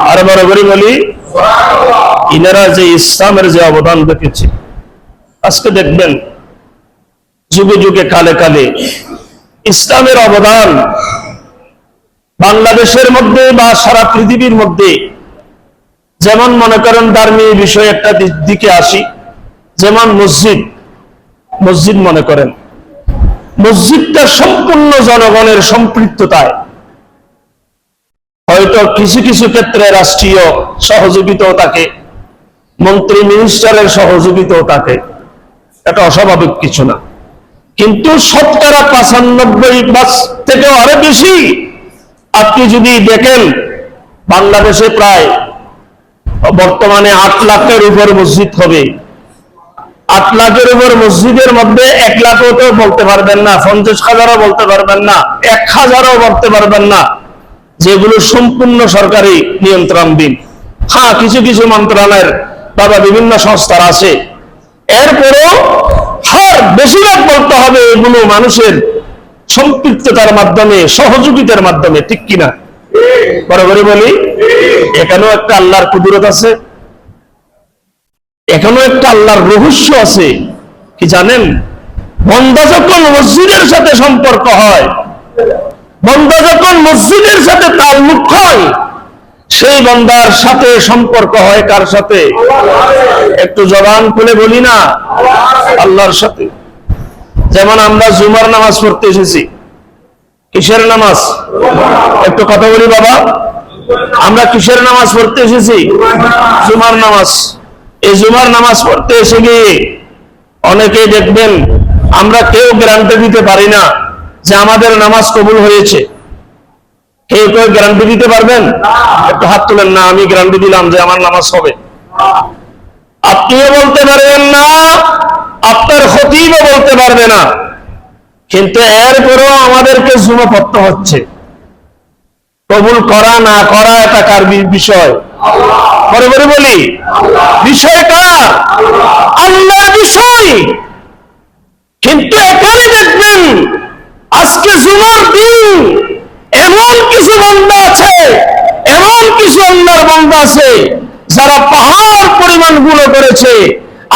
আর বরাবরই বলি, ইনারা যে ইসলামের যে অবদান রেখেছে, আজকে দেখবেন যুগে যুগে কালে কালে ইসলামের অবদান বাংলাদেশের মধ্যে বা সারা পৃথিবীর মধ্যে, যেমন মনে করেন ধার্মিক বিষয় একটা দিকে আসি, যেমন মসজিদ মনে করেন, মসজিদটা সম্পূর্ণ জনগণের সম্পৃক্ততায়, হয়তো কিছু কিছু ক্ষেত্রে রাষ্ট্রীয় সহযোগিতাও থাকে, মন্ত্রী মিনিস্টারের সহযোগিতাও থাকে, এটা অস্বাভাবিক কিছু না। কিন্তু শতকরা 95 থেকে আরো বেশি আপনি যদি দেখেন, বাংলাদেশে প্রায় বর্তমানে 8 লাখের উপর মসজিদ হবে। 8 লাখের উপর মসজিদের মধ্যে 1 লাখও তো বলতে পারবেন না, 50,000ও বলতে পারবেন না, 1000ও বলতে পারবেন না, যেগুলো সম্পূর্ণ সরকারি নিয়ন্ত্রণাধীন। হ্যাঁ, কিছু কিছু মন্ত্রণালয়ের বা বিভিন্ন সংস্থার আছে, এরপরও বেশিরভাগ বলতে হবে এগুলো মানুষের সম্পৃক্ততার মাধ্যমে, সহযোগিতার মাধ্যমে, ঠিক কিনা? বরাবরই বলি, এখানেও একটা আল্লাহর কুদরত আছে, এখানেও একটা আল্লাহর রহস্য আছে। কি জানেন? বান্দা যখন মসজিদের সাথে সম্পর্ক হয়, বান্দা যখন মসজিদের সাথে তাল্লুক হয়, সেই বান্দার সাথে সম্পর্ক হয় কার সাথে? একটু জবান খুলে বলি না, আল্লাহর সাথে। যেমন আমরা জুমার নামাজ পড়তে এসেছি, কিসের নামাজ? একটু কথা বলি বাবা, আমরা কিসের নামাজ পড়তে এসেছি? জুমার নামাজ। এই জুমার নামাজ পড়তে এসে গিয়ে অনেকেই দেখবেন আমরা কেউ গ্যারান্টি দিতে পারি না যে আমাদের নামাজ কবুল হয়েছে। কেউ কেউ গ্যারান্টি দিতে পারবেন? একটু হাত তুলেন না, আমি গ্যারান্টি দিলাম যে আমার নামাজ হবে। আপনিও বলতে পারবেন না, আপনার খতিবও বলতে পারবে না, কিন্তু এরপরেও আমাদেরকে জুমা পড়তে হচ্ছে। কবুল করা না করা এটা কার বিষয়? পরে পরে বলি, বিষয় কার? আল্লাহর বিষয়। কিন্তু এখানে দেখবেন আজকে জুমার দিন এমন কিছু বান্দা আছে, এমন কিছু আল্লাহর বান্দা আছে যারা পাহাড় পরিমাণ গুলো করেছে,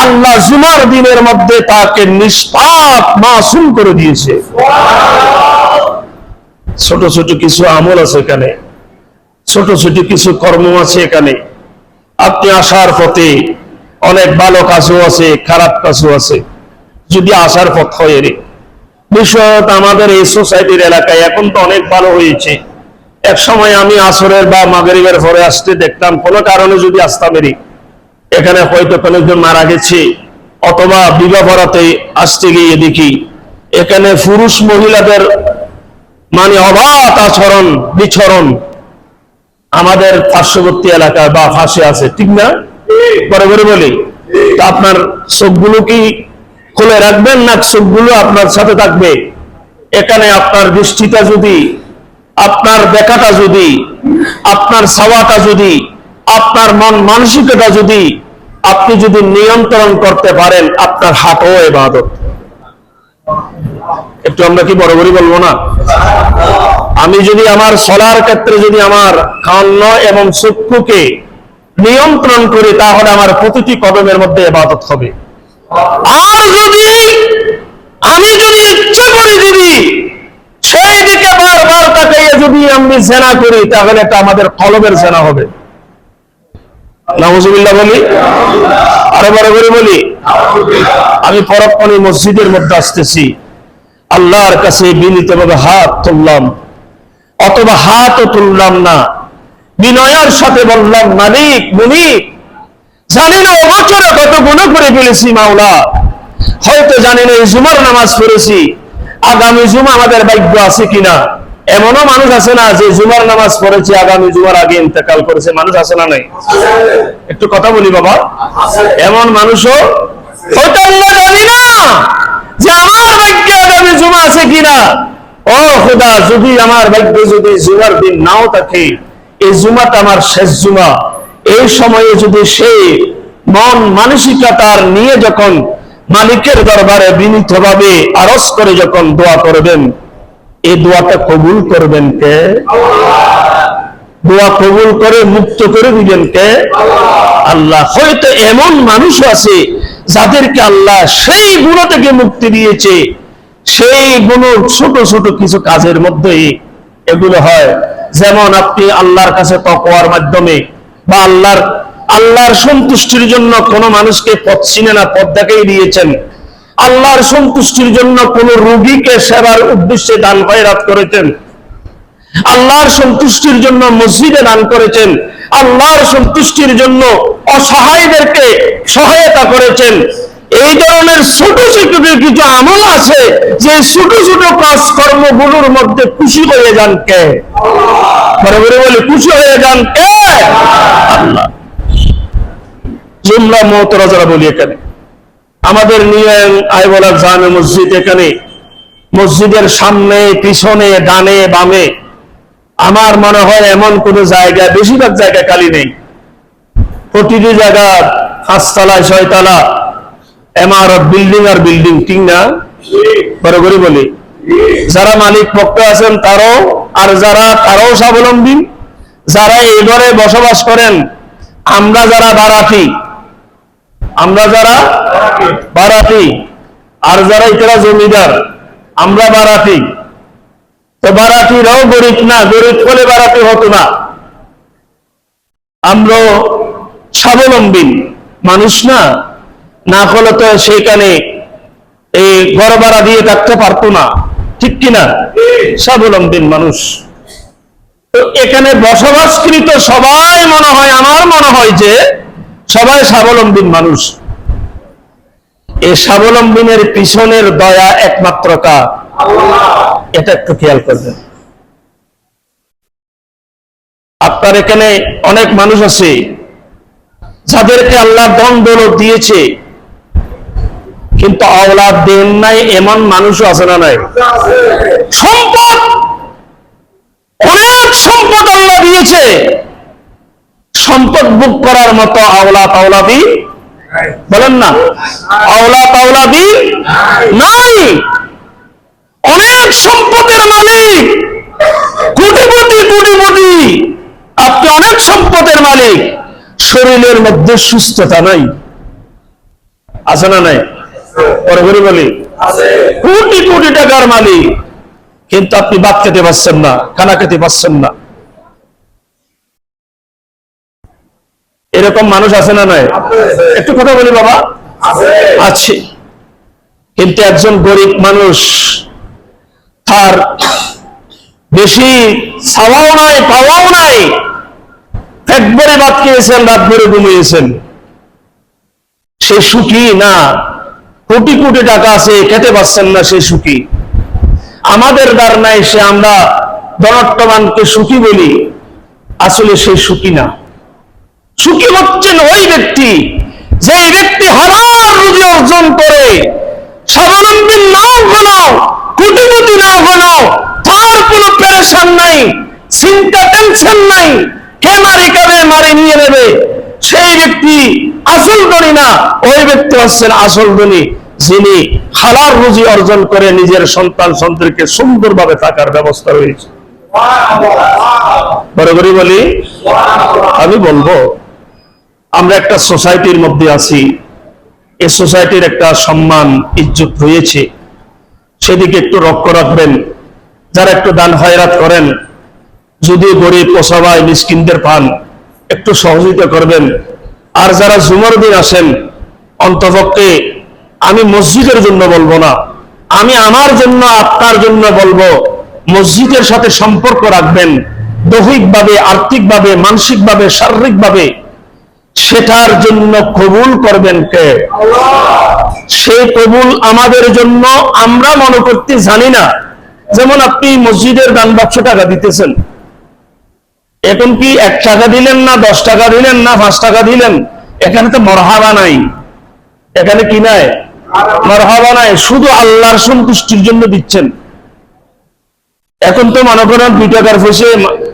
আল্লাহ জুমার দিনের মধ্যে তাকে নিষ্পাপ মাসুম করে দিয়েছে। ছোট ছোট কিছু আমল আছে এখানে, ছোট ছোট কিছু কর্ম আছে এখানে। আপনি আসার পথে অনেক ভালো কাজও আছে, খারাপ কাজও আছে। যদি আসার পথ হয় রে। বিষয়ত আমাদের এই সোসাইটির এলাকায় এখন তো অনেক ভালো হয়েছে। এক সময় আমি আসরের বা মাগরিবের পরে আসতে দেখতাম, কোনো কারণে যদি আসতাম এরি, এখানে হয়তো কোনোজন মারা গেছে, অথবা বিবাহ বরাতে আসতে গিয়ে দেখি এখানে পুরুষ মহিলাদের মানে অবাধ আচরণ বিচরণ আমাদের পার্শ্ববর্তী এলাকায় বা ফাঁসে আছে, ঠিক না? বড় করে বলি, তো আপনার চোখগুলো কি খুলে রাখবেন না চোখগুলো আপনার সাথে থাকবে? এখানে আপনার দৃষ্টিটা যদি, আপনার দেখাটা যদি, আপনার চাওয়াটা যদি, আপনার মন মানসিকতা যদি আপনি যদি নিয়ন্ত্রণ করতে পারেন, আপনার হাতও ইবাদত। একটু আমরা কি বরাবরই বলবো না? আমি যদি আমার চলার ক্ষেত্রে যদি আমার কান এবং চক্ষুকে নিয়ন্ত্রণ করি, তাহলে আমার প্রতিটি কদমের মধ্যে ইবাদত হবে। আর যদি আমি যদি ইচ্ছা করি যদি সেই দিকে বারবার তাকাইয়ে যদি আমি জেনা করি, তাহলে এটা আমাদের কলবের জেনা হবে। নাউজুবিল্লাহ বলি, আরো বড় করে বলি। আমি পরক্ষণে মসজিদের মধ্যে আসতেছি, আল্লাহর কাছে বিনীতভাবে হাত তুললাম, অথবা হাতও তুললাম না, বিনয়ের সাথে বললাম, মালিক মুনিক, জানি না এবছরে কত গুনাহ করে ফেলেছি মাওলা, হয়তো জানি না এই জুমার নামাজ পড়েছি, আগামী জুমা আমাদের ভাগ্য আছে কিনা। এমনও মানুষ আছে না যে জুমার নামাজ পড়েছে, আগামী জুমার আগে ইন্তেকাল করেছে, মানুষ আছে না নাই? একটু কথা বলি বাবা, এমন মানুষও হয়তো আমরা জানি না যে আমার ভাগ্যে আগামী জুমা আছে কিনা। ও খোদা, যদি আমার ভাগ্যে যদি জুমার দিন নাও থাকে, এই জুমাটা আমার শেষ জুমা, এই সময়ে যদি সেই মন মানসিকতার নিয়ে যখন মালিকের দরবারে বিনীতভাবে আরজ করে যখন দোয়া করবেন, এই দোয়াটা কবুল করবেন কে? দোয়া কবুল করে মুক্ত করে দিবেন কে? আল্লাহ। হয়তো এমন মানুষ আছে যাদেরকে আল্লাহ সেই গুণ থেকে মুক্তি দিয়েছে, সেই গুণ ছোট ছোট কিছু কাজের মধ্যে এগুলো হয়। যেমন আপনি আল্লাহর কাছে তাকওয়ার মাধ্যমে বা আল্লাহর সন্তুষ্টির জন্য কোন মানুষকে পথ চিনে না পথ দেখাই দিয়েছেন, আল্লাহর সন্তুষ্টির জন্য কোন রোগীকে সেবার উদ্দেশ্যে দান খয়রাত করেছেন, আল্লাহর সন্তুষ্টির জন্য মসজিদে দান করেছেন, আল্লাহর সন্তুষ্টির জন্য অসহায়দেরকে সহায়তা করেছেন। এই ধরনের ছোট ছোট কিছু আমল আছে যে ছোট ছোট কাজ কর্মগুলোর মধ্যে খুশি হয়ে যান কে? বরাবর বলে খুশি হয়ে যান কে? আল্লাহ। জুমলা মুতারাজারা বলি, এখানে আমাদের নিয়ে আইবলার জামে মসজিদ, এখানে মসজিদের সামনে পিছনে ডানে বামে আমার মনে হয় এমন কোন জায়গা, বেশিরভাগ জায়গা খালি নেই। প্রতিটি জায়গা 5 তলা 6 তলা ইমারত, বিল্ডিং আর বিল্ডিং, ঠিক না? বরাবর বলি, যারা মালিক পক্ষ আছেন তারও, আর তারাও স্বাবলম্বী, যারা এই ঘরে বসবাস করেন, আমরা যারা বারাতি, আর যারা ইতরা জমিদার, আমরা বারাতি। তো বারাতিরাও গরিব না, গরিব হলে বারাতি হতো না। আমরা স্বাবলম্বী মানুষ না, না হলে তো সেখানে এই ঘর ভাড়া দিয়ে থাকতে পারতো না, ঠিক কিনা? স্বাবলম্বী মানুষ। তো এখানে বসবাসকৃত সবাই মনে হয়, আমার মনে হয় যে সবাই স্বাবলম্বী মানুষ। এই স্বাবলম্বীর পিছনের দয়া একমাত্র কার? আল্লাহ। এটা একটু খেয়াল করবেন। আপনার এখানে অনেক মানুষ আছে যাদেরকে আল্লাহ ধন দৌলত দিয়েছে, কিন্তু আওলাদ দেন নাই, এমন মানুষও আছে না নাই? সম্পদ, অনেক সম্পদ আল্লাহ দিয়েছে, সম্পদ ভোগ করার মতো আওলাদি বলেন না, আওলাদি নাই। অনেক সম্পদের মালিক, কোটিপতি, আপনি অনেক সম্পদের মালিক, শরীরের মধ্যে সুস্থতা নাই, আছে না নাই? বরাবরই বলি, কোটি কোটি টাকার মালিক, কিন্তু আপনি ভাত খেতে পারছেন না, খানা খেতে পারছেন না। এরকম মানুষ আছে না নাই? একটু কথা বলি বাবা, আছে। কিন্তু একজন গরিব মানুষ, তার বেশি চাওয়াও নাই পাওয়াও নাই, পেট ভরে ভাত খেয়েছেন, রাত ভরে ঘুমিয়েছেন, সে সুখী না? কোটি কোটি টাকা আছে, খেতে পাচ্ছেন না, সে সুখী? আমাদের দ্বার নাই, সে আমরা ধনাত্মবানকে সুখী বলি, আসলে সে সুখী না। সুখী হচ্ছেন ওই ব্যক্তি, যে ব্যক্তি হালাল রুজি অর্জন করে, স্বাবলম্বী নাও হলো, কোটিপতি নাও হলো, তার কোনো পেরেশান নাই, চিন্তা টেনশন নাই, কে মারি কাবে মারি নিয়ে নেবে, সেই ব্যক্তি আসল ধনী না। ওই ব্যক্তি হচ্ছেন আসল ধনী, যিনি হালাল রুজি অর্জন করে নিজের সন্তান সন্তানকে সুন্দরভাবে থাকার ব্যবস্থা রয়েছে। বরাবরই বলি, আমি বলবো, আমরা একটা সোসাইটির মধ্যে আছি, এই সোসাইটির একটা সম্মান ইজ্জত রয়েছে, সেদিকে একটু লক্ষ্য রাখবেন। যারা একটু দান খয়রাত করেন, যদি গরিব অসহায় মিসকিনদের পান, একটু সহযোগিতা করবেন। আর যারা জুমার দিন আসেন, অন্তপক্ষে আমি মসজিদের জন্য বলবো না, আমি আমার জন্য আপনার জন্য বলবো, মসজিদের সাথে সম্পর্ক রাখবেন, দৈহিকভাবে, আর্থিকভাবে, মানসিকভাবে, শারীরিকভাবে। সেটার জন্য কবুল করবেন কে? সেই কবুল আমাদের জন্য আমরা মনে করতে জানি না। যেমন আপনি মসজিদের দান বাক্স টাকা দিতেছেন, এখন কি 1 টাকা দিলেন না 10 টাকা দিলেন না 5 টাকা দিলেন, এখানে তো মরহাবা নাই, এখানে কি নাই? মরহাবা নাই, শুধু আল্লাহর সন্তুষ্টির জন্য দিচ্ছেন। এখন তো মনে করেন 2 টাকার পয়সা,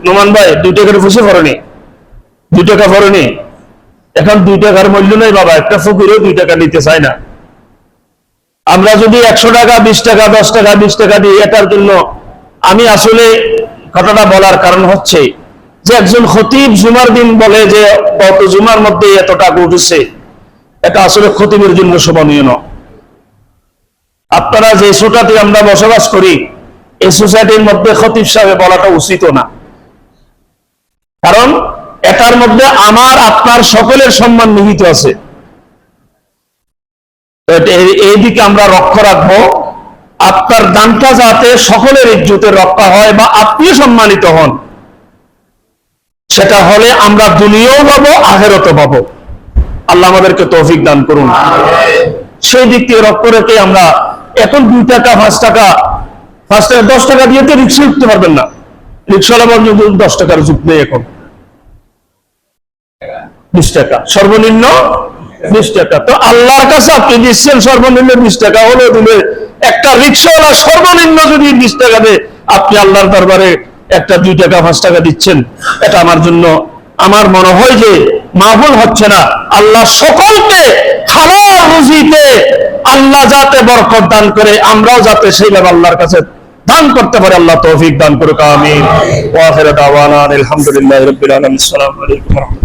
নোমান ভাই 2 টাকার পয়সা ফরনি, 2 টাকা ফরনি, এখন 2 টাকার মূল্য নেই বাবা, একটা ফকিরও 2 টাকা নিতে চায় না। আমরা যদি 100 টাকা 20 টাকা 10 টাকা 20 টাকা দিই, এটার জন্য আমি আসলে কথাটা বলার কারণ হচ্ছে যে একজন খতিব জুমার দিন বলে যে গত জুমার মধ্যে এত টাকা উঠেছে, এটা আসলে খতিবের জন্য শোভনীয় নয়। আপনারা যে সোসাইটিতে আমরা বসবাস করি, এই সোসাইটির মধ্যে খতিব সাহেব বলাটা উচিত না, কারণ এটার মধ্যে আমার আপনার সকলের সম্মান নিহিত আছে। এই দিকে আমরা লক্ষ্য রাখবো, আপনার দানটা যাতে সকলের ইজ্জতের রক্ষা হয় বা আপনি সম্মানিত হন, সেটা হলে আমরা দুনিয়াও পাবো, আখিরাতও পাবো। আল্লাহ আমাদেরকে তৌফিক দান করুন। সেই দিক থেকে লক্ষ্য রেখে আমরা এখন 2 টাকা 5 টাকা 10 টাকা দিয়ে তো রিক্সা উঠতে পারবেন না, রিক্সাওয়ালা পর্যন্ত 10 টাকার যুগ নেই, এখন 20 টাকা সর্বনিম্ন, 20 টাকা। তো আল্লাহর কাছে আপনি দিচ্ছেন সর্বনিম্ন 20 টাকা হলেও দিলে, একটা রিক্সাওয়ালা সর্বনিম্ন যদি 20 টাকা দেয়, আপনি আল্লাহর দরবারে একটা 2 টাকা 5 টাকা দিচ্ছেন, এটা আমার জন্য, আমার মনে হয় যে মাহফুল হচ্ছে না। আল্লাহ সকলকে হালাল রুজিতে আল্লাহ যাতে বরকত দান করে, আমরাও যাতে সেইভাবে আল্লাহর কাছে দান করতে পারি, আল্লাহ তৌফিক দান করুক। আমিন। ওয়া আখিরু দাওয়ানা আলহামদুলিল্লাহি রাব্বিল আলামিন। আসসালামু আলাইকুম।